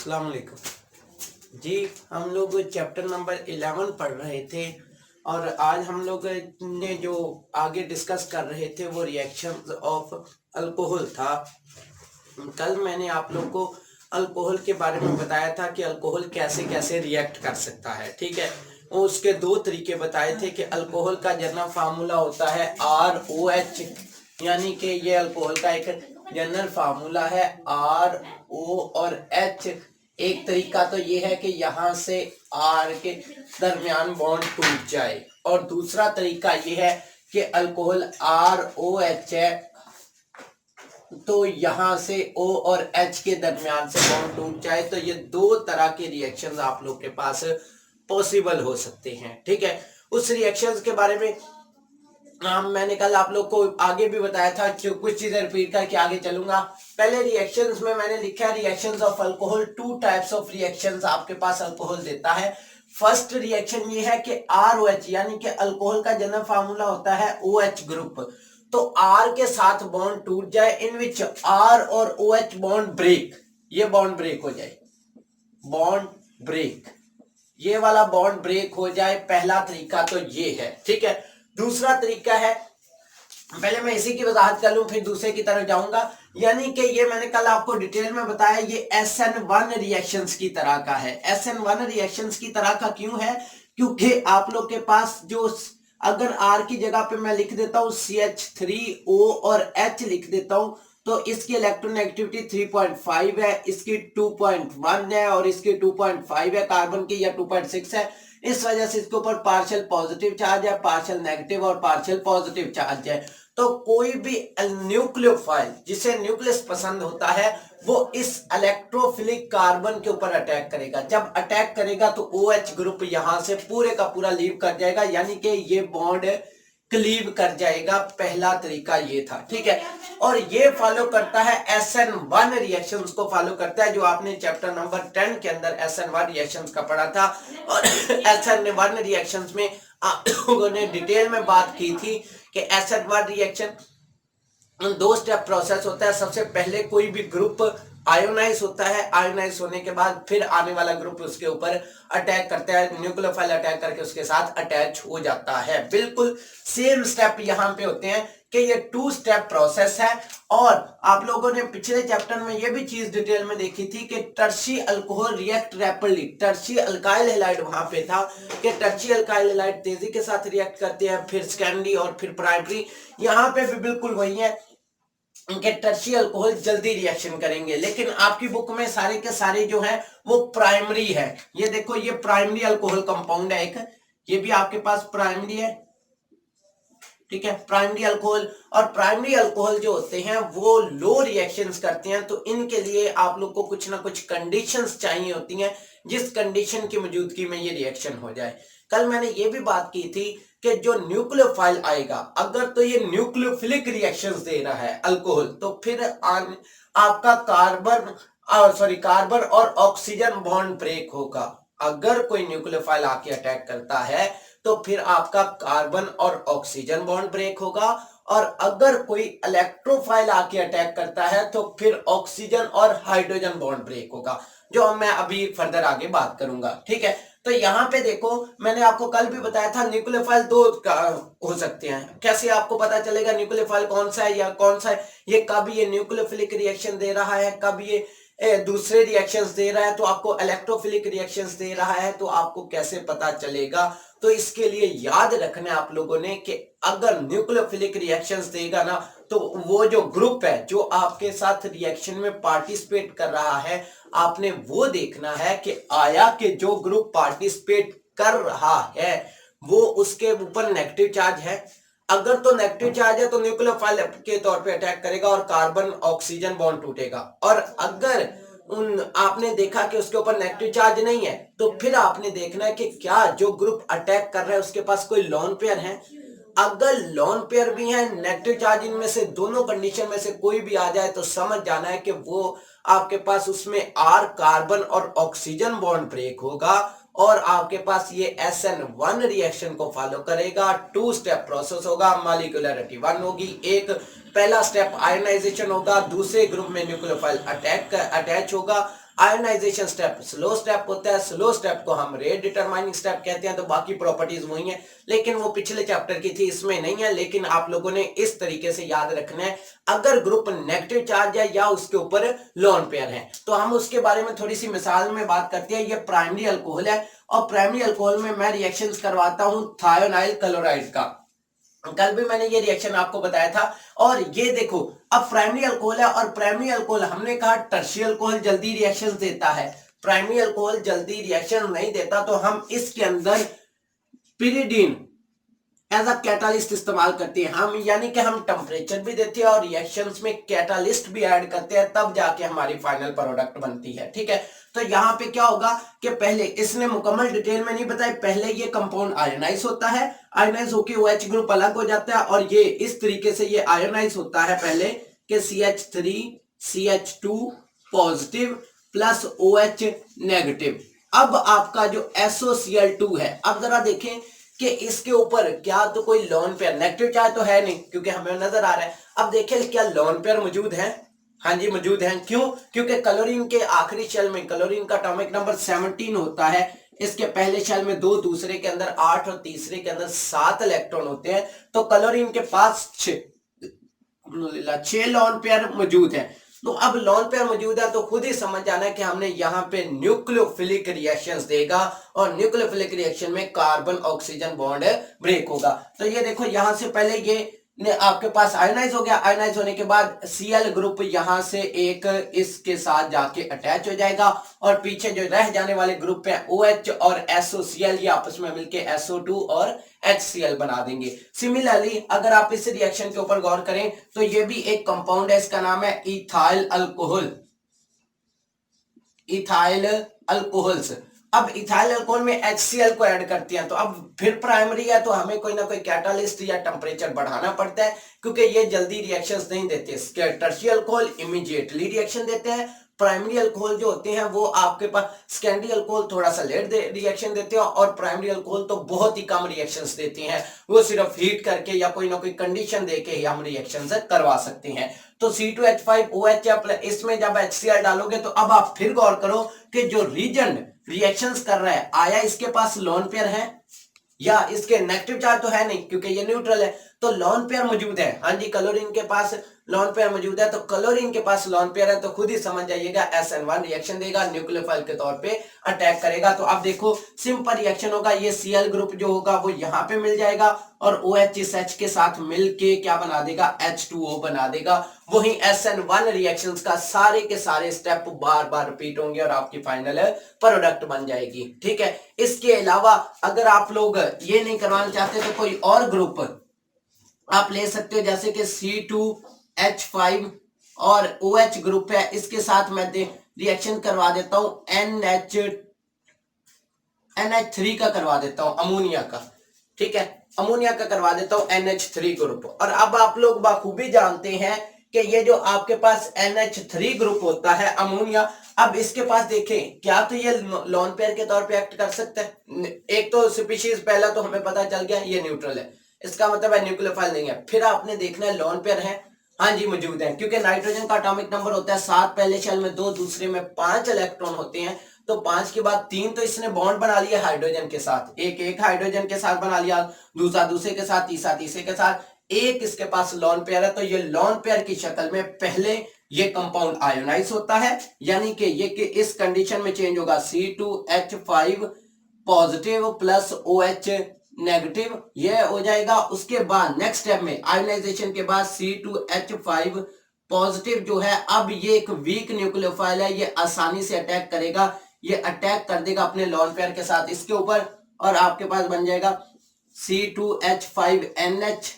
अस्सलाम वालेकुम जी। हम लोग चैप्टर नंबर 11 पढ़ रहे थे और आज हम लोग ने जो आगे डिस्कस कर रहे थे वो रिएक्शंस ऑफ अल्कोहल था। कल मैंने आप लोग को अल्कोहल के बारे में बताया था कि अल्कोहल कैसे कैसे रिएक्ट कर सकता है। ठीक है, वो उसके दो तरीके बताए थे कि अल्कोहल का जनरल फार्मूला होता है ROH, यानी कि ये अल्कोहल का एक जनरल फार्मूला है RO और H। एक तरीका तो ये है कि यहाँ से R के दरमियान बॉन्ड टूट जाए और दूसरा तरीका ये है कि अल्कोहल ROH है तो यहाँ से O और H के दरमियान से बॉन्ड टूट जाए। तो ये दो तरह के रिएक्शंस आप लोग के पास पॉसिबल हो सकते हैं। ठीक है, उस रिएक्शंस के बारे में मैंने कल आप लोग को आगे भी बताया था, कुछ चीजें रिपीट करके आगे चलूंगा। पहले रिएक्शंस में मैंने लिखा है reactions of alcohol, two types of reactions आपके पास अल्कोहल देता है। फर्स्ट रिएक्शन ये है कि ROH, यानी कि अल्कोहल का जनरल फार्मूला होता है OH ग्रुप, तो R के साथ बॉन्ड टूट जाए, इन विच R और OH बॉन्ड ब्रेक, ये बॉन्ड ब्रेक हो जाए, बॉन्ड ब्रेक, ये वाला बॉन्ड ब्रेक हो जाए। पहला तरीका तो ये है। ठीक है, दूसरा तरीका है, पहले मैं इसी की वजाहत कर लूं फिर दूसरे की तरफ जाऊंगा, यानी कि ये मैंने कल आपको डिटेल में बताया, ये SN1 रिएक्शंस की तरह का है। SN1 रिएक्शंस की तरह का क्यों है? क्योंकि आप लोग के पास जो, अगर R की जगह पे मैं लिख देता हूं CH3O और H लिख देता हूं, तो इसकी इलेक्ट्रोनेगेटिविटी 3.5 है, इसकी 2.1 है और इसकी 2.5 है, कार्बन की या 2.6 है। इस वजह से इसके ऊपर पार्शियल पॉजिटिव चार्ज है, पार्शियल नेगेटिव और पार्शियल पॉजिटिव चार्ज है। तो कोई भी न्यूक्लियोफाइल जिसे न्यूक्लियस पसंद होता है वो इस इलेक्ट्रोफिलिक कार्बन के ऊपर अटैक करेगा। जब अटैक करेगा तो OH ग्रुप यहां से पूरे का पूरा लीव कर जाएगा, यानी कि ये बॉन्ड क्लीव कर जाएगा। पहला तरीका ये था। ठीक है, और ये फॉलो करता है SN1 रिएक्शंस को फॉलो करता है, जो आपने चैप्टर नंबर 10 के अंदर SN1 रिएक्शंस का पढ़ा था। और SN1 रिएक्शंस में आप लोगों ने डिटेल में बात की थी कि SN1 रिएक्शन दो स्टेप प्रोसेस होता है। सबसे पहले कोई भी ग्रुप आयोनाइज होता है, आयोनाइज होने के बाद फिर आने वाला ग्रुप उसके ऊपर अटैक करता है, न्यूक्लियोफाइल अटैक करके उसके साथ अटैच हो जाता है। बिल्कुल सेम स्टेप यहां पे होते हैं कि ये टू स्टेप प्रोसेस है। और आप लोगों ने पिछले चैप्टर में ये भी चीज डिटेल में देखी थी कि tertiary alcohol react rapidly, tertiary alkyl halide वहां पे था कि टर्शी अल्काइल हैलाइड तेजी के साथ रिएक्ट करते हैं, फिर सेकेंडरी और फिर प्राइमरी। यहां पे भी बिल्कुल वही है कि टर्शी अल्कोहल जल्दी रिएक्शन करेंगे, लेकिन आपकी बुक में सारे के सारे जो है वो प्राइमरी है। ये देखो, ये प्राइमरी अल्कोहल कंपाउंड है एक, ये भी आपके पास प्राइमरी है। ठीक है, प्राइमरी अल्कोहल, और प्राइमरी अल्कोहल जो होते हैं वो लो रिएक्शंस करते हैं, तो इनके लिए आप लोग को कुछ ना कुछ कंडीशंस चाहिए होती हैं, जिस कंडीशन की मौजूदगी में ये रिएक्शन हो जाए। कल मैंने ये भी बात की थी कि जो न्यूक्लियोफाइल आएगा, अगर तो ये न्यूक्लियोफिलिक रिएक्शंस दे रहा है अल्कोहल, तो फिर आपका कार्बन और ऑक्सीजन बॉन्ड ब्रेक होगा। अगर कोई न्यूक्लियोफाइल आके अटैक करता है तो फिर आपका कार्बन और ऑक्सीजन बॉन्ड ब्रेक होगा, और अगर कोई इलेक्ट्रोफाइल आके अटैक करता है तो फिर ऑक्सीजन और हाइड्रोजन बॉन्ड ब्रेक होगा, जो मैं अभी फर्दर आगे बात करूंगा। ठीक है, तो यहां पे देखो, मैंने आपको कल भी बताया था न्यूक्लियोफाइल दो हो सकते हैं। कैसे आपको पता चलेगा न्यूक्लियोफाइल कौन सा है या कौन सा है? ये कब ये न्यूक्लियोफिलिक रिएक्शन दे रहा है, कब ये दूसरे रिएक्शंस दे रहा है, तो आपको इलेक्ट्रोफिलिक रिएक्शंस दे रहा है, तो आपको कैसे पता चलेगा? तो इसके लिए याद रखना है आप लोगों ने कि अगर न्यूक्लियोफिलिक रिएक्शंस देगा ना, तो वो जो ग्रुप है जो आपके साथ रिएक्शन में पार्टिसिपेट कर रहा है, आपने वो देखना है कि आया कि जो ग्रुप पार्टिसिपेट कर रहा है वो उसके ऊपर नेगेटिव चार्ज है। अगर तो नेगेटिव चार्ज है तो न्यूक्लियोफाइल के तौर पे अटैक करेगा और कार्बन ऑक्सीजन बॉन्ड टूटेगा। और अगर आपने देखा कि उसके ऊपर नेगेटिव चार्ज नहीं है, तो फिर आपने देखना है कि क्या जो ग्रुप अटैक कर रहा है उसके पास कोई लोन पेयर है। अगर लोन पेयर भी है, नेगेटिव चार्ज इनमें से दोनों कंडीशन में से कोई भी आ जाए, तो समझ जाना है कि वो आपके पास उसमें R कार्बन और ऑक्सीजन बॉन्ड ब्रेक होगा और आपके पास ये SN1 रिएक्शन को फॉलो करेगा। टू स्टेप प्रोसेस होगा, मॉलिक्यूलरिटी 1 होगी। एक पहला स्टेप आयनाइजेशन होगा, दूसरे ग्रुप में न्यूक्लियोफाइल अटैच होगा, आयोनाइजेशन स्टेप स्लो स्टेप होता है, स्लो स्टेप को हम रेट डिटरमाइनिंग स्टेप कहते हैं। तो बाकी प्रॉपर्टीज वही है, लेकिन वो पिछले चैप्टर की थी, इसमें नहीं है। लेकिन आप लोगों ने इस तरीके से याद रखना है, अगर ग्रुप नेगेटिव चार्ज है या उसके ऊपर लोन पेयर है, तो हम उसके बारे में थोड़ी सी मिसाल में बात करते हैं। ये प्राइमरी अल्कोहल है, और प्राइमरी अल्कोहल में मैं रिएक्शंस करवाता हूं थायोनाइल क्लोराइड का। कल भी मैंने ये रिएक्शन आपको बताया था। और ये देखो, अब प्राइमरी अल्कोहल है, और प्राइमरी अल्कोहल हमने कहा टर्शियरी अल्कोहल जल्दी रिएक्शन देता है, प्राइमरी अल्कोहल जल्दी रिएक्शन नहीं देता। तो हम इसके अंदर पिरिडीन एज अ कैटालिस्ट इस्तेमाल करते हैं हम, यानी कि हम टेम्परेचर भी देते हैं और रिएक्शंस में कैटालिस्ट भी ऐड करते हैं, तब जाके हमारी फाइनल प्रोडक्ट बनती है। ठीक है, तो यहाँ पे क्या होगा कि पहले इसने मुकम्मल डिटेल में नहीं बताई, पहले ये कंपाउंड आयोनाइज होता है, आयोनाइज होकर OH ग्रुप अलग हो जाता है, और ये इस तरीके से ये आयोनाइज होता है पहले कि CH3 CH2 positive plus OH negative. अब आपका जो SOCl2 है, अब जरा देखें कि इसके ऊपर क्या तो कोई लोन पेयर नेगेटिव चार्ज तो है नहीं, क्योंकि हमें नजर आ रहा है। अब देखें क्या लोन पेयर मौजूद है, हाँ जी मौजूद है। क्यों? क्योंकि क्लोरीन के आखिरी शेल में क्लोरीन का एटॉमिक नंबर 17 होता है, इसके पहले शेल में 2, दूसरे के अंदर 8 और तीसरे के अंदर 7 इलेक्ट्रॉन होते हैं। तो क्लोरीन के पास 6 लोन पेयर मौजूद है। तो अब लोन पेयर मौजूद है, तो खुद ही समझ जाना है कि हमने यहाँ पे न्यूक्लियोफिलिक रिएक्शंस देगा, और न्यूक्लियोफिलिक रिएक्शन में कार्बन ऑक्सीजन बॉन्ड ब्रेक होगा। तो ये देखो, यहां से पहले ये आपके पास आयोनाइज हो गया, आयोनाइज होने के बाद Cl ग्रुप यहां से एक इसके साथ जाके अटैच हो जाएगा, और पीछे जो रह जाने वाले ग्रुप है OH और SOCl, ये आपस में मिलके SO2 और HCl बना देंगे। सिमिलरली अगर आप इस रिएक्शन के ऊपर गौर करें, तो ये भी एक कंपाउंड है, इसका नाम है इथाइल अल्कोहल, इथाइल अल्कोहल्स। अब इथाइल अल्कोहल में HCl को ऐड करते हैं, तो अब फिर प्राइमरी है, तो हमें कोई ना कोई कैटालिस्ट या टेम्परेचर बढ़ाना पड़ता है, क्योंकि ये जल्दी रिएक्शंस नहीं देते। टर्शियरी अल्कोहल इमीडिएटली रिएक्शन देते हैं, प्राइमरी अल्कोहल जो होते हैं वो आपके पास, सेकेंडरी अल्कोहल थोड़ा सा लेट रिएक्शन देते हैं, और प्राइमरी अल्कोहल तो बहुत ही कम रिएक्शंस देते हैं, वो सिर्फ हीट करके या कोई ना कोई कंडीशन देके ही हम रिएक्शन करवा सकते हैं। तो C2H5OH, इसमें जब HCl डालोगे, तो अब आप फिर गौर करो कि जो रीजन रिएक्शंस कर रहा है, आया इसके पास लोन पेयर है या इसके नेगेटिव चार्ज तो है नहीं, क्योंकि ये न्यूट्रल है, तो लोन पेयर मौजूद है। हाँ जी, क्लोरीन के पास लोन पेयर मौजूद है, तो क्लोरीन के पास लोन पेयर है, तो खुद ही समझ जाइएगा SN1 रिएक्शन देगा, न्यूक्लियोफाइल के तौर पे अटैक करेगा। तो अब देखो सिंपल रिएक्शन होगा, ये Cl ग्रुप जो होगा वो यहाँ पे मिल जाएगा, और OH इस H के साथ मिलके क्या बना देगा, H2O बना देगा। वही SN1 रिएक्शंस का सारे के सारे स्टेप बार बार रिपीट होंगे, और आपकी फाइनल प्रोडक्ट बन जाएगी। ठीक है, इसके अलावा अगर आप लोग ये नहीं करवाना चाहते, तो कोई और ग्रुप आप ले सकते हो, जैसे कि C2H5 और OH ग्रुप है, इसके साथ मैं रिएक्शन करवा देता हूं NH3 का करवा देता हूं, अमोनिया का। ठीक है, अमोनिया का करवा देता हूं NH3 ग्रुप। और अब आप लोग बाखूबी जानते हैं कि ये जो आपके पास NH3 ग्रुप होता है अमोनिया, अब इसके पास देखें क्या तो ये लोन पेयर के तौर पे एक्ट कर सकता है। एक तो स्पीशीज पहला तो हमें पता चल गया ये न्यूट्रल है, इसका मतलब है न्यूक्लियोफाइल नहीं है। फिर आपने देखना है लोन पेयर है, हाँ जी मौजूद है, क्योंकि नाइट्रोजन का एटॉमिक नंबर होता है 7, पहले शेल में 2, दूसरे में 5 इलेक्ट्रॉन होते हैं। तो 5 के बाद 3 तो इसने बॉन्ड बना लिया हाइड्रोजन के साथ, एक हाइड्रोजन के साथ बना लिया, दूसरा दूसरे के साथ, तीसरा तीसरे के साथ, एक इसके पास लोन पेयर है। तो ये लोन पेयर की शक्ल में पहले ये कंपाउंड आयोनाइज होता है, यानी कि ये कि इस कंडीशन में चेंज होगा C2H5 positive plus OH negative, ये हो जाएगा। उसके बाद नेक्स्ट स्टेप में आयोनाइजेशन के बाद C2H5 पॉजिटिव जो है, अब ये एक वीक न्यूक्लियोफाइल है, ये आसानी से अटैक करेगा, ये अटैक कर देगा अपने लोन पेयर के साथ इसके ऊपर, और आपके पास बन जाएगा C2H5NH,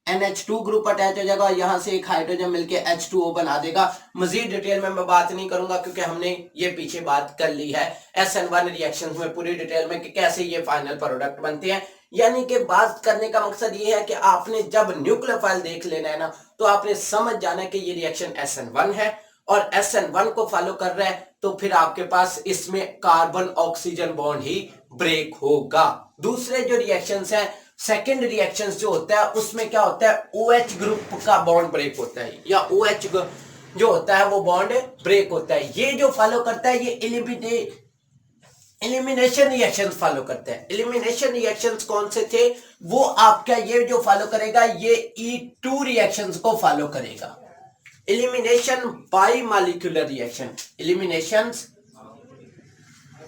NH2 ग्रुप अटैच हो जाएगा, और यहां से एक हाइड्रोजन मिलके H2O बना देगा। मजीद डिटेल में मैं बात नहीं करूंगा, क्योंकि हमने ये पीछे बात कर ली है SN1 रिएक्शंस में पूरी डिटेल में कि कैसे ये फाइनल प्रोडक्ट बनते हैं। यानी कि बात करने का मकसद ये है कि आपने जब न्यूक्लियोफाइल देख लेना है ना, तो आपने समझ जाना है कि ये रिएक्शन SN1 है, और SN1 को फॉलो कर रहा है, तो फिर आपके पास इसमें कार्बन ऑक्सीजन बॉन्ड ही ब्रेक होगा। दूसरे जो रिएक्शंस हैं, सेकेंड रिएक्शंस जो होता है, उसमें क्या होता है, OH ग्रुप का बॉन्ड ब्रेक होता है, या OH जो होता है वो बॉन्ड ब्रेक होता है। ये जो फॉलो करता है ये एलिमिनेशन रिएक्शंस फॉलो करते हैं। एलिमिनेशन रिएक्शंस कौन से थे, वो आपका ये जो फॉलो करेगा ये E2 रिएक्शंस को फॉलो करेगा। Elimination by molecular reaction,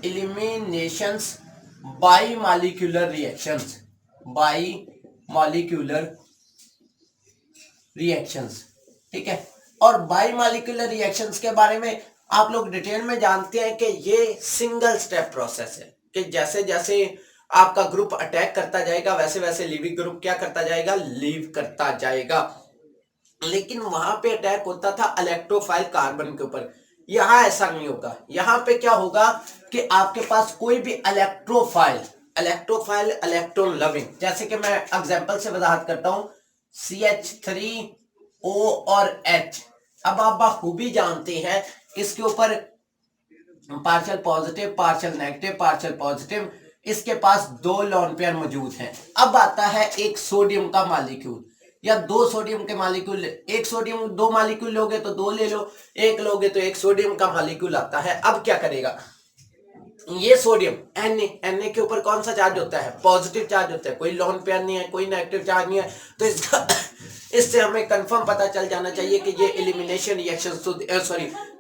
eliminations by molecular reactions, by molecular reactions, ठीक है। और बाई मॉलिक्यूलर रिएक्शंस के बारे में आप लोग डिटेल में जानते हैं कि ये सिंगल स्टेप प्रोसेस है, कि जैसे जैसे आपका ग्रुप अटैक करता जाएगा वैसे वैसे लीविंग ग्रुप क्या करता जाएगा, लीव करता जाएगा। लेकिन वहां पे अटैक होता था इलेक्ट्रोफाइल कार्बन के ऊपर, यहां ऐसा नहीं होगा। यहां पे क्या होगा कि आपके पास कोई भी इलेक्ट्रोफाइल इलेक्ट्रॉन लविंग, जैसे कि मैं एग्जांपल से वजाहत करता हूं CH3O और H। अब आप बखूबी जानते हैं इसके ऊपर partial positive, partial negative, partial positive, इसके पास 2 लोन पेयर मौजूद हैं। अब आता है एक सोडियम का मॉलिक्यूल या 2 सोडियम के मॉलिक्यूल, एक सोडियम 2 मॉलिक्यूल लोगे तो 2 ले लो, एक लोगे तो एक सोडियम का मॉलिक्यूल आता है। अब क्या करेगा ये सोडियम, Na के ऊपर कौन सा चार्ज होता है, पॉजिटिव चार्ज होता है, कोई लोन पेयर नहीं है, कोई नेगेटिव चार्ज नहीं है, तो इससे हमें कंफर्म पता चल जाना चाहिए कि ये एलिमिनेशन रिएक्शंस तो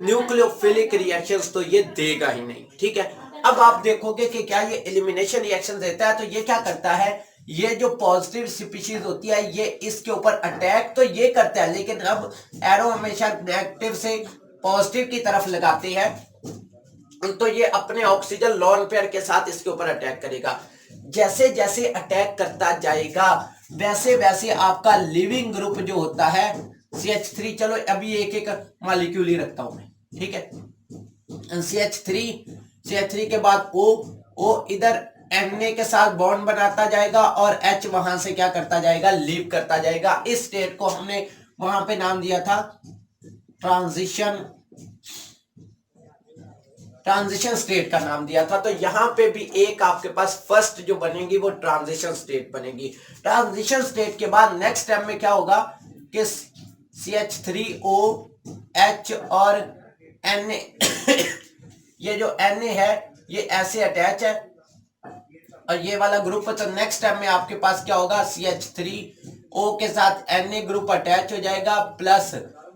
न्यूक्लियोफिलिक रिएक्शंस तो ये देगा ही नहीं, ठीक है। अब आप देखोगे कि क्या ये एलिमिनेशन रिएक्शन देता है, तो ये क्या करता है, ये जो पॉजिटिव स्पीशीज होती है ये इसके ऊपर अटैक तो ये करता है, लेकिन अब एरो हमेशा नेगेटिव से पॉजिटिव की तरफ लगाते हैं, तो ये अपने ऑक्सीजन लोन पेयर के साथ इसके ऊपर अटैक करेगा। जैसे जैसे अटैक करता जाएगा वैसे वैसे आपका लिविंग ग्रुप जो होता है CH3, चलो अभी एक एक मॉलिक्यूल ही रखता हूं मैं, ठीक है। CH3 के बाद O इधर Na के साथ बॉन्ड बनाता जाएगा और H वहां से क्या करता जाएगा, लीव करता जाएगा। इस स्टेट को हमने वहां पे नाम दिया था ट्रांजिशन स्टेट का नाम दिया था। तो यहां पे भी एक आपके पास फर्स्ट जो बनेगी वो ट्रांजिशन स्टेट बनेगी। ट्रांजिशन स्टेट के बाद नेक्स्ट स्टेप में क्या होगा कि CH3O H और Na ये जो Na है ये ऐसे अटैच है और ये वाला ग्रुप, तो नेक्स्ट स्टेप में आपके पास क्या होगा, CH3O के साथ Na ग्रुप अटैच हो जाएगा प्लस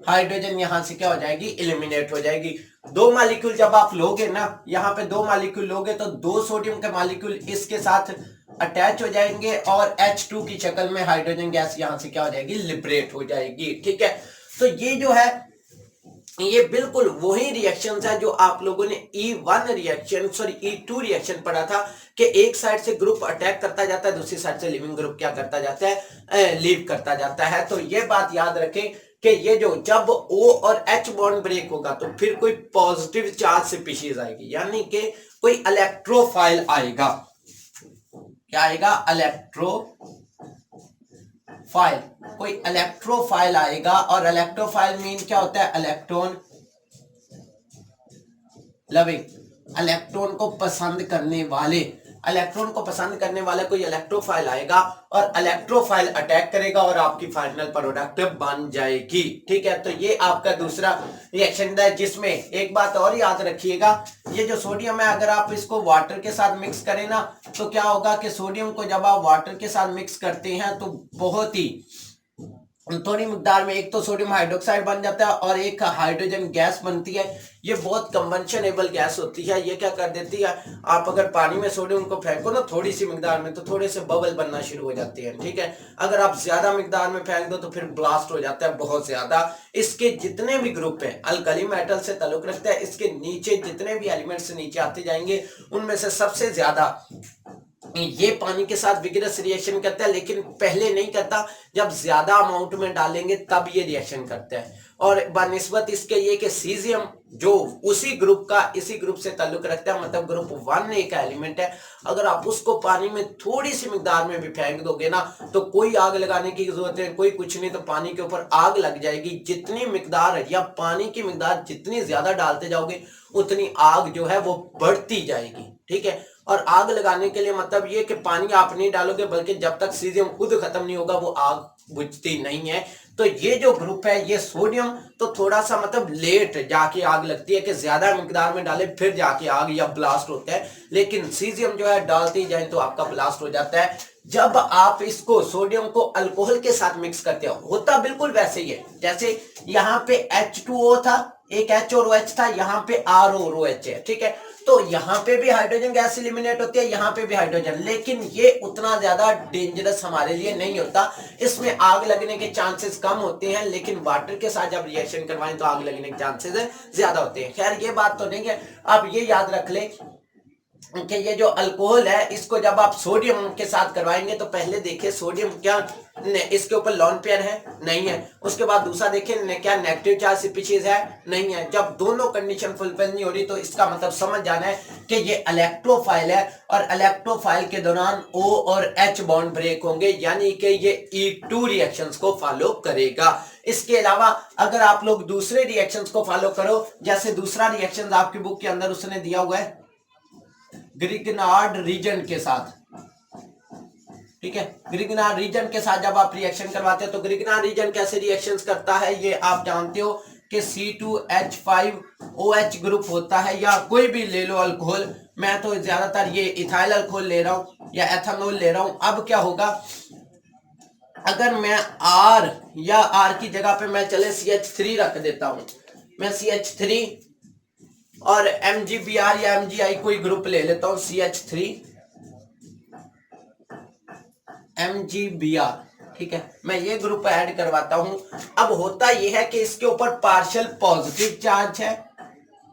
हाइड्रोजन यहां से क्या हो जाएगी, एलिमिनेट हो जाएगी। 2 मॉलिक्यूल जब आप लोगे ना, यहाँ पे 2 मॉलिक्यूल लोगे तो 2 सोडियम के मॉलिक्यूल इसके साथ अटैच हो जाएंगे और H2 की शक्ल में हाइड्रोजन गैस यहां से क्या हो जाएगी, लिबरेट हो जाएगी, ठीक है। तो ये जो है ये बिल्कुल वही रिएक्शंस है जो आप लोगों ने E2 रिएक्शन पढ़ा था कि एक साइड से ग्रुप अटैक करता जाता है, दूसरी साइड से लिविंग ग्रुप क्या करता जाता है, लीव करता जाता है। तो ये बात याद रखें कि ये जो जब O और H बॉन्ड ब्रेक होगा तो फिर कोई पॉजिटिव चार्ज स्पीशीज आएगी, यानी कि कोई इलेक्ट्रोफाइल आएगा। क्या आएगा, इलेक्ट्रोफाइल, कोई इलेक्ट्रोफाइल आएगा। और इलेक्ट्रोफाइल मीन क्या होता है, इलेक्ट्रॉन लविंग, इलेक्ट्रॉन को पसंद करने वाले, इलेक्ट्रॉन को पसंद करने वाला कोई इलेक्ट्रोफाइल आएगा और इलेक्ट्रोफाइल अटैक करेगा और आपकी फाइनल प्रोडक्ट बन जाएगी, ठीक है। तो ये आपका दूसरा रिएक्शन है, जिसमें एक बात और याद रखिएगा, ये जो सोडियम है अगर आप इसको वाटर के साथ मिक्स करें ना तो क्या होगा कि सोडियम को जब आप वाटर के साथ मिक्स करते हैं तो बहुत ही थोड़ी मिकदार में एक तो सोडियम हाइड्रोक्साइड बन जाता है और एक हाइड्रोजन गैस बनती है। ये बहुत कन्वेंशनेबल गैस होती है। ये क्या कर देती है, आप अगर पानी में सोडियम को फेंको ना थोड़ी सी मिकदार में तो थोड़े से बबल बनना शुरू हो जाते हैं, ठीक है। अगर आप ज्यादा मिकदार में फेंक दो तो फिर ब्लास्ट हो जाता है बहुत ज्यादा। इसके जितने भी ग्रुप हैं अल्कली मेटल से ताल्लुक रखता है, इसके नीचे जितने भी एलिमेंट्स नीचे आते जाएंगे उनमें से सबसे ज्यादा ये पानी के साथ विगरस रिएक्शन करता है, लेकिन पहले नहीं करता, जब ज्यादा अमाउंट में डालेंगे तब ये रिएक्शन करता है। और बनिस्बत इसके ये कि सीजियम जो इसी ग्रुप से ताल्लुक रखता है, मतलब ग्रुप 1 एक एलिमेंट है, अगर आप उसको पानी में थोड़ी सी मिकदार में भी फेंक दोगे ना तो कोई आग लगाने की जरूरत है, कोई कुछ नहीं, तो पानी के ऊपर आग लग जाएगी। जितनी मिकदार या पानी की मिकदार जितनी ज्यादा डालते जाओगे उतनी आग जो है वो बढ़ती जाएगी, ठीक है। और आग लगाने के लिए मतलब ये कि पानी आप नहीं डालोगे, बल्कि जब तक सीजियम खुद खत्म नहीं होगा वो आग बुझती नहीं है। तो ये जो ग्रुप है ये सोडियम तो थोड़ा सा मतलब लेट जाके आग लगती है कि ज्यादा मिकदार में डाले फिर जाके आग या ब्लास्ट होता है, लेकिन सीजियम जो है डालते ही जाए तो आपका ब्लास्ट हो जाता है। जब आप इसको सोडियम को अल्कोहल के साथ मिक्स करते हो, होता बिल्कुल वैसे ही है जैसे यहाँ पे H2O था, एक H और OH था, यहाँ पे R और OH है, ठीक है। तो यहाँ पे भी हाइड्रोजन गैस एलिमिनेट होती है, यहाँ पे भी हाइड्रोजन, लेकिन ये उतना ज्यादा डेंजरस हमारे लिए नहीं होता, इसमें आग लगने के चांसेस कम होते हैं, लेकिन वाटर के साथ जब रिएक्शन करवाएं तो आग लगने के चांसेस ज्यादा होते हैं। खैर ये बात तो नहीं है, आप ये याद रख ले कि ये जो अल्कोहल है इसको जब आप सोडियम के साथ करवाएंगे तो पहले देखिए सोडियम क्या इसके ऊपर लॉन पेयर है, नहीं है। उसके बाद दूसरा देखिए क्या नेगेटिव चार्ज स्पीशीज है, नहीं है। जब दोनों कंडीशन फुलफिल नहीं हो रही तो इसका मतलब समझ जाना है कि ये इलेक्ट्रोफाइल है और इलेक्ट्रोफाइल के दौरान O और H बॉन्ड ब्रेक होंगे, यानी कि ये E2 रिएक्शंस को फॉलो करेगा। इसके अलावा अगर आप लोग दूसरे रिएक्शंस को फॉलो करो, जैसे दूसरा रिएक्शन आपकी बुक के अंदर उसने दिया हुआ है ग्रिग्नार्ड रीजन के साथ, ठीक है। ग्रिग्नार्ड रीजन के साथ जब आप रिएक्शन करवाते हैं तो ग्रिग्नार्ड रीजन कैसे रिएक्शंस करता है ये आप जानते हो कि C2H5OH ग्रुप होता है, या कोई भी ले लो अल्कोहल, मैं तो ज्यादातर ये इथाइल अल्कोहल ले रहा हूं या एथेनॉल ले रहा हूं। अब क्या होगा अगर मैं R या R की जगह पे मैं चले CH3 रख देता हूं, मैं CH3 और MgBr या MgI कोई ग्रुप ले लेता हूं, CH3 MgBr, ठीक है, मैं ये ग्रुप ऐड करवाता हूं। अब होता यह है कि इसके ऊपर पार्शियल पॉजिटिव चार्ज है,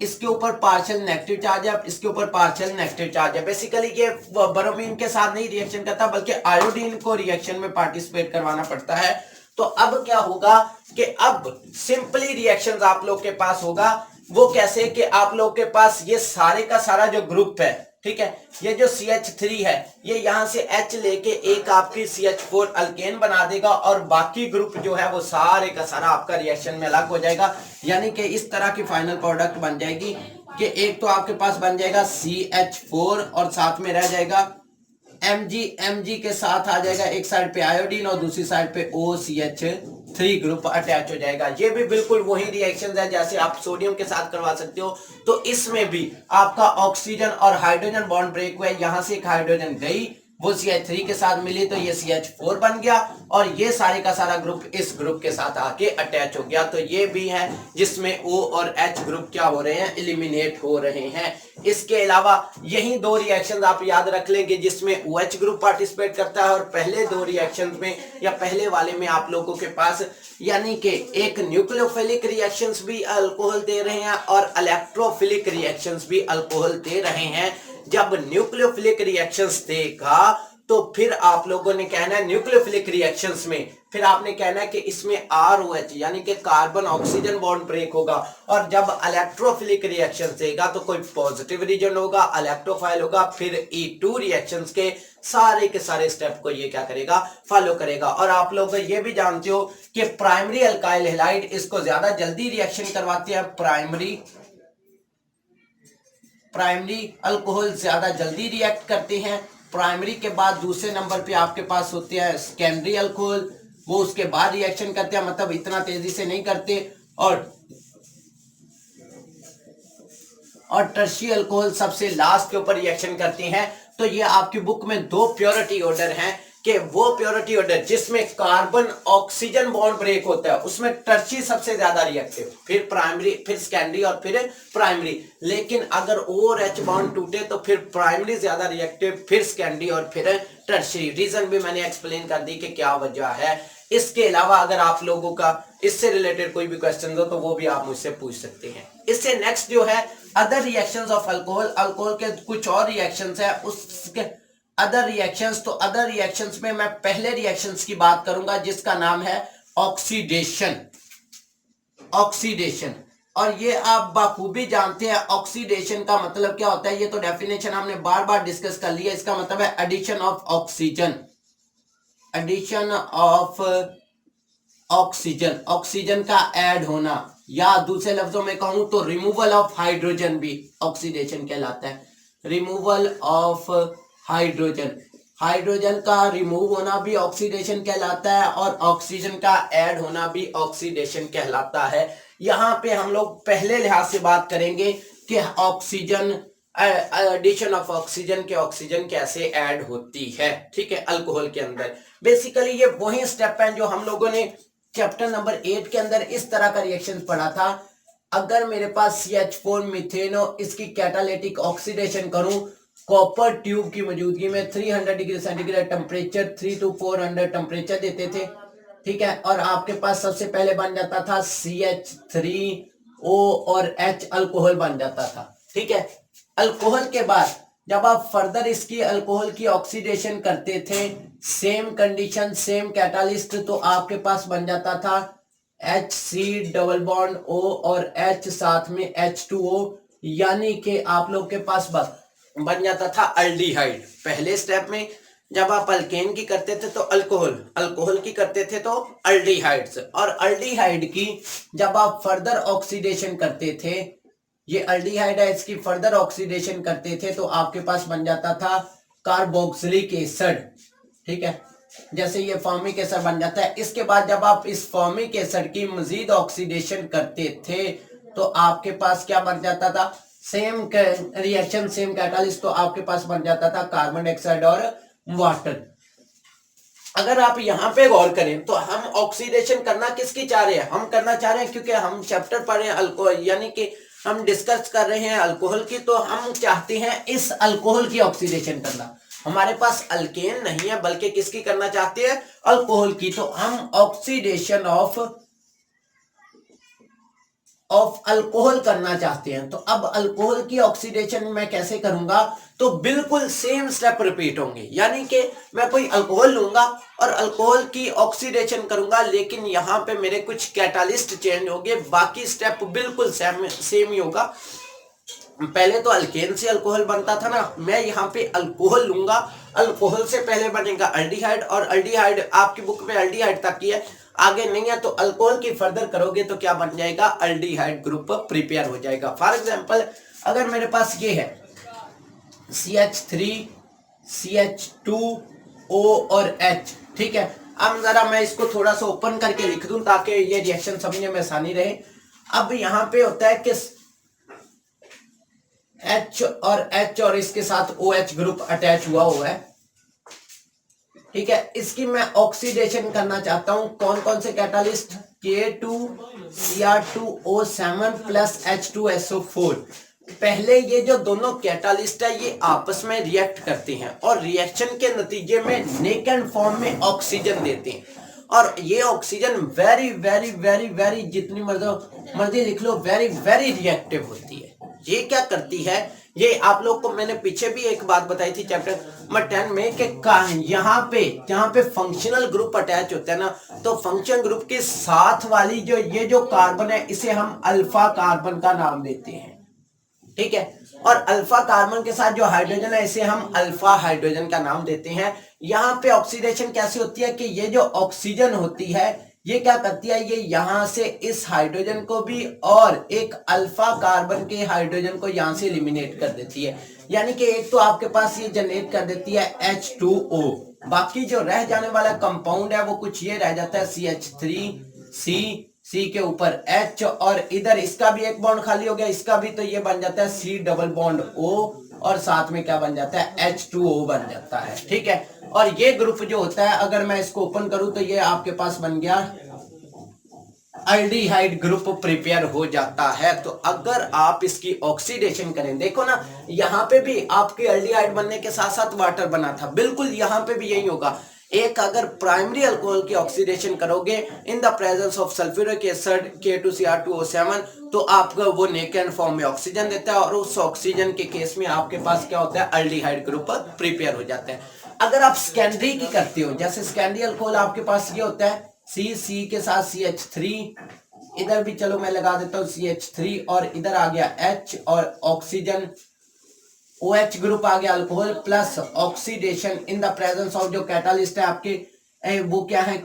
इसके ऊपर पार्शियल नेगेटिव चार्ज है, इसके ऊपर पार्शियल नेगेटिव चार्ज है। बेसिकली ये ब्रोमीन के साथ नहीं रिएक्शन करता बल्कि आयोडीन को रिएक्शन में पार्टिसिपेट करवाना पड़ता है। तो अब क्या होगा कि अब सिंपली रिएक्शंस आप लोग के पास होगा, वो कैसे कि आप लोग के पास ये सारे का सारा जो ग्रुप है, ठीक है, ये जो CH3 है ये यहां से H लेके एक आपकी CH4 अल्केन बना देगा और बाकी ग्रुप जो है वो सारे का सारा आपका रिएक्शन में अलग हो जाएगा, यानी कि इस तरह की फाइनल प्रोडक्ट बन जाएगी कि एक तो आपके पास बन जाएगा CH4 और साथ में रह जाएगा Mg के साथ आ जाएगा एक साइड पे आयोडीन और दूसरी साइड पे OCH3 ग्रुप अटैच हो जाएगा। ये भी बिल्कुल वही रिएक्शन है जैसे आप सोडियम के साथ करवा सकते हो। तो इसमें भी आपका ऑक्सीजन और हाइड्रोजन बॉन्ड ब्रेक हुआ, यहां से एक हाइड्रोजन गई, वो CH3 के साथ मिली तो ये CH4 बन गया और ये सारे का सारा ग्रुप इस ग्रुप के साथ आके अटैच हो गया। तो ये भी है जिसमें O और H ग्रुप क्या हो रहे हैं, एलिमिनेट हो रहे हैं। इसके अलावा यही दो रिएक्शंस आप याद रख लेंगे जिसमें OH ग्रुप पार्टिसिपेट करता है और पहले दो रिएक्शंस में या पहले वाले में आप लोगों के पास यानी कि एक न्यूक्लियोफिलिक रिएक्शंस भी अल्कोहल दे रहे हैं और इलेक्ट्रोफिलिक रिएक्शंस भी अल्कोहल दे रहे हैं। जब न्यूक्लियोफिलिक रिएक्शंस देगा तो फिर आप लोगों ने कहना है न्यूक्लियोफिलिक रिएक्शंस में फिर आपने कहना है कि इसमें ROH यानी कि कार्बन ऑक्सीजन बॉन्ड ब्रेक होगा, और जब इलेक्ट्रोफिलिक रिएक्शंस देगा तो कोई पॉजिटिव रीजन होगा, इलेक्ट्रोफाइल होगा, फिर E2 रिएक्शंस के सारे स्टेप को ये क्या करेगा, फॉलो करेगा। और आप लोग ये भी जानते हो कि प्राइमरी अल्काइल हैलाइड इसको ज्यादा जल्दी रिएक्शन करवाते हैं, प्राइमरी अल्कोहल ज्यादा जल्दी रिएक्ट करते हैं। प्राइमरी के बाद दूसरे नंबर पे आपके पास होते हैं सेकेंडरी अल्कोहल, वो उसके बाद रिएक्शन करते हैं, मतलब इतना तेजी से नहीं करते। और टर्शियरी अल्कोहल सबसे लास्ट के ऊपर रिएक्शन करते हैं। तो ये आपकी बुक में दो प्योरिटी ऑर्डर हैं कि वो प्योरिटी ऑर्डर जिसमें कार्बन ऑक्सीजन बॉन्ड ब्रेक होता है उसमें टर्शियरी सबसे ज्यादा रिएक्टिव, फिर प्राइमरी, फिर सेकेंडरी और फिर प्राइमरी। लेकिन अगर O और H बॉन्ड टूटे तो फिर प्राइमरी ज्यादा रिएक्टिव, फिर सेकेंडरी और फिर टर्शियरी। रीजन भी मैंने एक्सप्लेन कर दी कि क्या वजह है। इसके अलावा अगर आप लोगों का इससे रिलेटेड कोई भी क्वेश्चन हो तो वो भी आप मुझसे पूछ सकते हैं। इससे नेक्स्ट जो है other reactions of alcohol, alcohol के कुछ और रिएक्शंस है उसके अदर रिएक्शंस। तो अदर रिएक्शंस में मैं पहले रिएक्शंस की बात करूंगा जिसका नाम है ऑक्सीडेशन। और ये आप बखूबी जानते हैं ऑक्सीडेशन का मतलब क्या होता है, ये तो डेफिनेशन हमने बार बार डिस्कस कर लिया। इसका मतलब है एडिशन ऑफ ऑक्सीजन, ऑक्सीजन का ऐड होना, या दूसरे लफ्जों में कहूं तो रिमूवल ऑफ हाइड्रोजन भी ऑक्सीडेशन कहलाता है। रिमूवल ऑफ हाइड्रोजन, हाइड्रोजन का रिमूव होना भी ऑक्सीडेशन कहलाता है और ऑक्सीजन का ऐड होना भी ऑक्सीडेशन कहलाता है। यहाँ पे हम लोग पहले लिहाज से बात करेंगे कि ऑक्सीजन एडिशन ऑफ ऑक्सीजन के ऑक्सीजन कैसे ऐड होती है, ठीक है, अल्कोहल के अंदर। बेसिकली ये वही स्टेप है जो हम लोगों ने चैप्टर नंबर 8 के अंदर इस तरह का रिएक्शन पढ़ा था। अगर मेरे पास CH4 मीथेन हो, इसकी कैटालिटिक ऑक्सीडेशन करूं कॉपर ट्यूब की मौजूदगी में 300 degree centigrade temperature 3 to 400 temperature देते थे, ठीक है, और आपके पास सबसे पहले बन जाता था CH3O और H अल्कोहल बन जाता था, ठीक है। अल्कोहल के बाद जब आप फर्दर इसकी अल्कोहल की ऑक्सीडेशन करते थे, सेम कंडीशन सेम कैटालिस्ट, तो आपके पास बन जाता था HC डबल बॉन्ड O और H साथ में H2O, यानी कि आप लोग के पास बन जाता था अल्डिहाइड। पहले स्टेप में जब आप अल्केन की करते थे तो अल्कोहल की करते थे तो अल्डिहाइड्स, और अल्डिहाइड की जब आप फर्दर ऑक्सीडेशन करते थे, ये अल्डिहाइड है, इसकी फर्दर ऑक्सीडेशन करते थे तो आपके पास बन जाता था कार्बोक्सिलिक एसिड, ठीक है, जैसे ये फॉर्मिक एसिड बन जाता है। इसके बाद जब आप इस फॉर्मिक एसिड की मजीद ऑक्सीडेशन करते थे तो आपके पास क्या बन जाता था, सेम रिएक्शन सेम कैटालिस्ट, तो आपके पास बन जाता था कार्बन डाइऑक्साइड और वाटर। अगर आप यहाँ पे गौर करें तो हम ऑक्सीडेशन करना किसकी चाह रहे हैं, हम करना चाह रहे हैं क्योंकि हम चैप्टर पढ़ रहे हैं अल्कोहल, यानी कि हम डिस्कस कर रहे हैं अल्कोहल की, तो हम चाहते हैं इस अल्कोहल की ऑक्सीडेशन करना। हमारे पास अल्केन नहीं है बल्कि किसकी करना चाहते हैं, अल्कोहल की, तो हम ऑक्सीडेशन ऑफ अल्कोहल करना चाहते हैं। तो अब अल्कोहल की ऑक्सीडेशन मैं कैसे करूंगा, तो बिल्कुल सेम स्टेप रिपीट होंगे, यानी कि मैं कोई अल्कोहल लूंगा और अल्कोहल की ऑक्सीडेशन करूंगा, लेकिन यहां पे मेरे कुछ कैटालिस्ट चेंज होंगे, बाकी स्टेप बिल्कुल सेम ही होगा। पहले तो अल्केन से अल्कोहल बनता था ना, मैं यहाँ पे अल्कोहल लूंगा, अल्कोहल से पहले बनेगा अल्डिहाइड, और अल्डिहाइड आपकी बुक में अल्डिहाइड तक ही है, आगे नहीं है, तो अल्कोहल की फर्दर करोगे तो क्या बन जाएगा, अल्डिहाइड ग्रुप प्रिपेयर हो जाएगा। फॉर एग्जांपल अगर मेरे पास ये है CH3 CH2O और H, ठीक है, अब जरा मैं इसको थोड़ा सा ओपन करके लिख दूं ताकि ये रिएक्शन समझने में आसानी रहे। अब यहाँ पे होता है कि H और इसके साथ OH ग्रुप अटैच हुआ है, ठीक है, इसकी मैं ऑक्सीडेशन करना चाहता हूं, कौन कौन से कैटालिस्ट, K2Cr2O7 प्लस H2SO4। पहले ये जो दोनों कैटालिस्ट है ये आपस में रिएक्ट करते हैं और रिएक्शन के नतीजे में नेकेड फॉर्म में ऑक्सीजन देते हैं, और ये oxygen very very very very जितनी मर्जी लिख लो, वेरी वेरी रिएक्टिव होती है। ये क्या करती है, ये आप लोग को मैंने पीछे भी एक बात बताई थी चैप्टर नंबर 10 में कि यहाँ पे जहाँ पे फंक्शनल ग्रुप अटैच होता है ना, तो फंक्शन ग्रुप के साथ वाली ये जो कार्बन है इसे हम अल्फा कार्बन का नाम देते हैं, ठीक है, और अल्फा कार्बन के साथ जो हाइड्रोजन है इसे हम अल्फा हाइड्रोजन का नाम देते हैं। यहाँ पे ऑक्सीडेशन कैसे होती है कि ये जो ऑक्सीजन होती है ये क्या करती है, ये यहां से इस हाइड्रोजन को भी और एक अल्फा कार्बन के हाइड्रोजन को यहां से एलिमिनेट कर देती है, यानी कि एक तो आपके पास ये जनरेट कर देती है H2O, बाकी जो रह जाने वाला कंपाउंड है वो कुछ ये रह जाता है CH3C के ऊपर H, और इधर इसका भी एक बॉन्ड खाली हो गया, इसका भी, तो ये बन जाता है C डबल बॉन्ड O, और साथ में क्या बन जाता है, H2O बन जाता है, ठीक है। और ये ग्रुप जो होता है अगर मैं इसको ओपन करूं तो ये आपके पास बन गया अल्डिहाइड ग्रुप प्रिपेयर हो जाता है। तो अगर आप इसकी ऑक्सीडेशन करें, देखो ना यहाँ पे भी आपके अल्डिहाइड बनने के साथ साथ वाटर बना था, बिल्कुल यहाँ पे भी यही होगा। एक अगर प्राइमरी अल्कोहल की ऑक्सीडेशन करोगे in the presence of sulphuric acid K2Cr2O7 तो आपको वो नेकेड फॉर्म में ऑक्सीजन देता है, और उस ऑक्सीजन के केस में आपके पास क्या होता है, अल्डिहाइड ग्रुप प्रिपेयर हो जाता है। अगर आप सेकेंडरी की करते हो, जैसे सेकेंडरी अल्कोहल आपके पास ये होता है C के साथ CH3, इधर भी चलो मैं लगा देता हूँ CH3, और इधर आ गया H और ऑक्सीजन OH ग्रुप आ गया alcohol, plus oxidation in the presence of जो कैटालिस्ट है आपके वो क्या है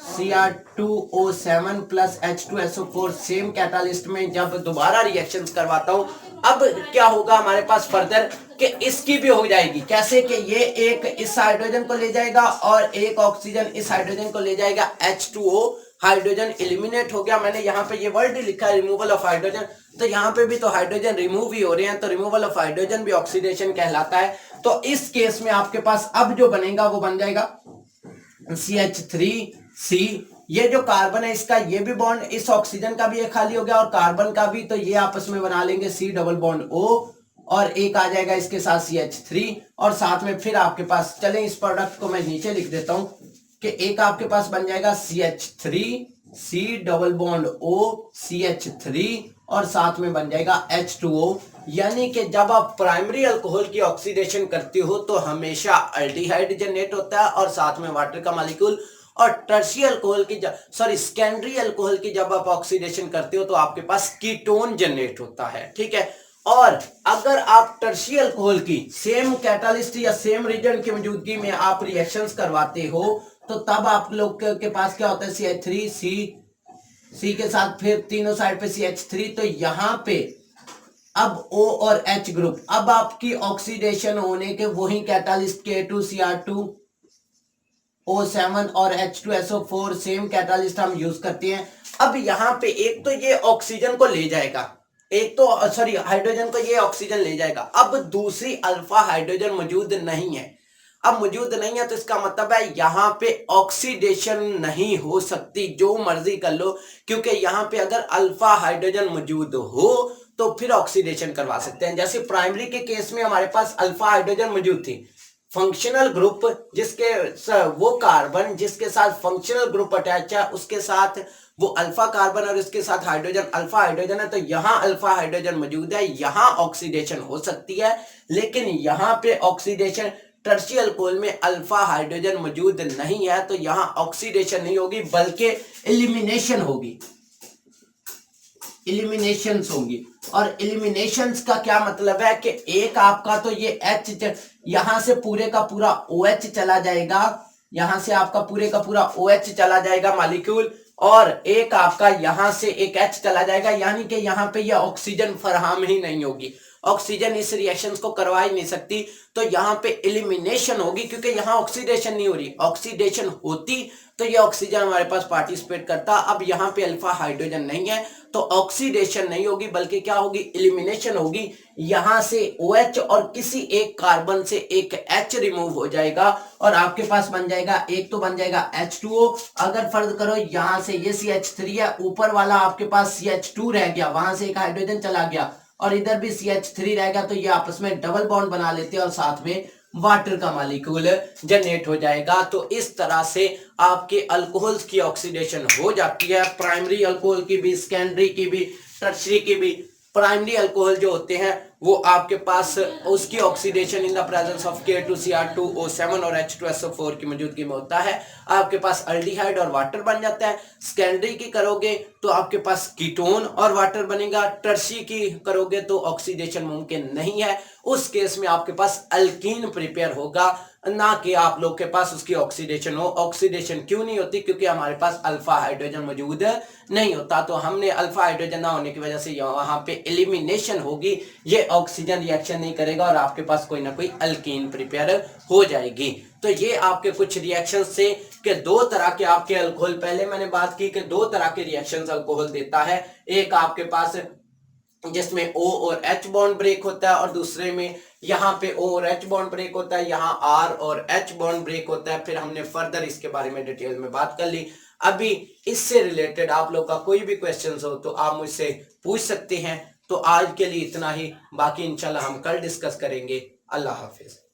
Cr2O7 plus H2SO4 same catalyst में जब दोबारा रिएक्शंस करवाता हूं, अब क्या होगा हमारे पास फर्दर कि इसकी भी हो जाएगी। कैसे कि ये एक इस हाइड्रोजन को ले जाएगा और एक ऑक्सीजन इस हाइड्रोजन को ले जाएगा, H2O हाइड्रोजन एलिमिनेट हो गया। मैंने यहाँ पे ये वर्ड लिखा है रिमूवल ऑफ हाइड्रोजन, तो यहाँ पे भी तो हाइड्रोजन रिमूव ही हो रहे हैं, तो रिमूवल ऑफ हाइड्रोजन भी ऑक्सीडेशन कहलाता है। तो इस केस में आपके पास अब जो बनेगा वो बन जाएगा CH3C। ये जो कार्बन है इसका ये भी बॉन्ड इस ऑक्सीजन का भी ये खाली हो गया और कार्बन का भी, तो ये आपस में बना लेंगे C डबल बॉन्ड O और एक आ जाएगा इसके साथ CH3 और साथ में फिर आपके पास, चलें इस प्रोडक्ट को मैं नीचे लिख देता हूं कि एक आपके पास बन जाएगा CH3C double bond O CH3 और साथ में बन जाएगा H2O। यानी कि जब आप प्राइमरी अल्कोहल की ऑक्सीडेशन करते हो तो हमेशा अल्डिहाइड जनरेट होता है और साथ में वाटर का मॉलिक्यूल, और टर्शियरी अल्कोहल की सेकेंडरी अल्कोहल की जब आप ऑक्सीडेशन करते हो तो आपके पास कीटोन जनरेट होता है, ठीक है। और अगर आप टर्शियरी अल्कोहल की सेम कैटालिस्ट या सेम रीजन की मौजूदगी में आप रिएक्शंस करवाते हो तो तब आप लोग के पास क्या होता है, CH3C के साथ फिर तीनों साइड पे CH3, तो यहां पे अब O और H ग्रुप, अब आपकी ऑक्सीडेशन होने के वही कैटालिस्ट K2Cr2O7 और H2SO4 सेम कैटालिस्ट हम यूज करते हैं। अब यहाँ पे एक तो ये ऑक्सीजन को ले जाएगा, एक तो सॉरी हाइड्रोजन को ये ऑक्सीजन ले जाएगा। अब दूसरी अल्फा हाइड्रोजन मौजूद नहीं है, अब मौजूद नहीं है तो इसका मतलब है यहाँ पे ऑक्सीडेशन नहीं हो सकती, जो मर्जी कर लो, क्योंकि यहाँ पे अगर अल्फा हाइड्रोजन मौजूद हो तो फिर ऑक्सीडेशन करवा सकते हैं। जैसे प्राइमरी के केस में हमारे पास अल्फा हाइड्रोजन मौजूद थी, फंक्शनल ग्रुप जिसके वो कार्बन जिसके साथ फंक्शनल ग्रुप अटैच है उसके साथ वो अल्फा कार्बन और इसके साथ हाइड्रोजन अल्फा हाइड्रोजन है, तो यहाँ अल्फा हाइड्रोजन मौजूद है, यहाँ ऑक्सीडेशन हो सकती है। लेकिन यहाँ पे ऑक्सीडेशन टर्शियरी अल्कोहल में अल्फा हाइड्रोजन मौजूद नहीं है, तो यहाँ ऑक्सीडेशन नहीं होगी बल्कि एलिमिनेशन होगी, एलिमिनेशंस होंगी। और एलिमिनेशंस का क्या मतलब है कि एक आपका तो ये H यहां से पूरे का पूरा OH चला जाएगा, यहां से आपका पूरे का पूरा OH चला जाएगा मॉलिक्यूल, और एक आपका यहां से एक H चला जाएगा, यानी कि यहां पे ये ऑक्सीजन फराहम ही नहीं होगी, ऑक्सीजन इस रिएक्शंस को करवा ही नहीं सकती, तो यहाँ पे एलिमिनेशन होगी क्योंकि यहाँ ऑक्सीडेशन नहीं हो रही। ऑक्सीडेशन होती तो ये ऑक्सीजन हमारे पास पार्टिसिपेट करता, अब यहाँ पे अल्फा हाइड्रोजन नहीं है तो ऑक्सीडेशन नहीं होगी बल्कि क्या होगी, एलिमिनेशन होगी। यहाँ से OH और किसी एक कार्बन से एक H रिमूव हो जाएगा और आपके पास बन जाएगा, एक तो बन जाएगा H2O। अगर फर्ज करो यहाँ से ये CH3 है, ऊपर वाला आपके पास CH2 रह गया, वहां से एक हाइड्रोजन चला गया और इधर भी CH3 रहेगा, तो ये आपस में डबल बॉन्ड बना लेते हैं और साथ में वाटर का मॉलिक्यूल जनरेट हो जाएगा। तो इस तरह से आपके अल्कोहल्स की ऑक्सीडेशन हो जाती है, प्राइमरी अल्कोहल की भी, सेकेंडरी की भी, टर्शियरी की भी। प्राइमरी अल्कोहल जो होते हैं वो आपके पास उसकी oxidation in the presence of K2Cr2O7 और H2SO4 की मौजूदगी में होता है, आपके पास अल्डिहाइड और वाटर बन जाता है। सेकेंडरी की करोगे तो आपके पास कीटोन और वाटर बनेगा, टर्शियरी की करोगे तो ऑक्सीडेशन मुमकिन नहीं है, उस केस में आपके पास अल्कीन प्रिपेयर होगा, ना कि आप लोग के पास उसकी ऑक्सीडेशन हो। ऑक्सीडेशन क्यों नहीं होती, क्योंकि हमारे पास अल्फा हाइड्रोजन मौजूद नहीं होता, तो हमने अल्फा हाइड्रोजन ना होने की वजह से वहां पे एलिमिनेशन होगी, ये ऑक्सीजन रिएक्शन नहीं करेगा और आपके पास कोई ना कोई अल्कीन प्रिपेयर हो जाएगी। तो ये आपके कुछ रिएक्शन से कि दो तरह के आपके अल्कोहल, पहले मैंने बात की कि दो तरह के रिएक्शंस अल्कोहल देता है, एक आपके पास जिसमें O और H बॉन्ड ब्रेक होता है और दूसरे में यहाँ पे O और H बॉन्ड ब्रेक होता है, यहाँ R और H बॉन्ड ब्रेक होता है। फिर हमने फर्दर इसके बारे में डिटेल में बात कर ली। अभी इससे रिलेटेड आप लोग का कोई भी क्वेश्चन हो तो आप मुझसे पूछ सकते हैं। तो आज के लिए इतना ही, बाकी इंशाल्लाह हम कल डिस्कस करेंगे। अल्लाह हाफिज।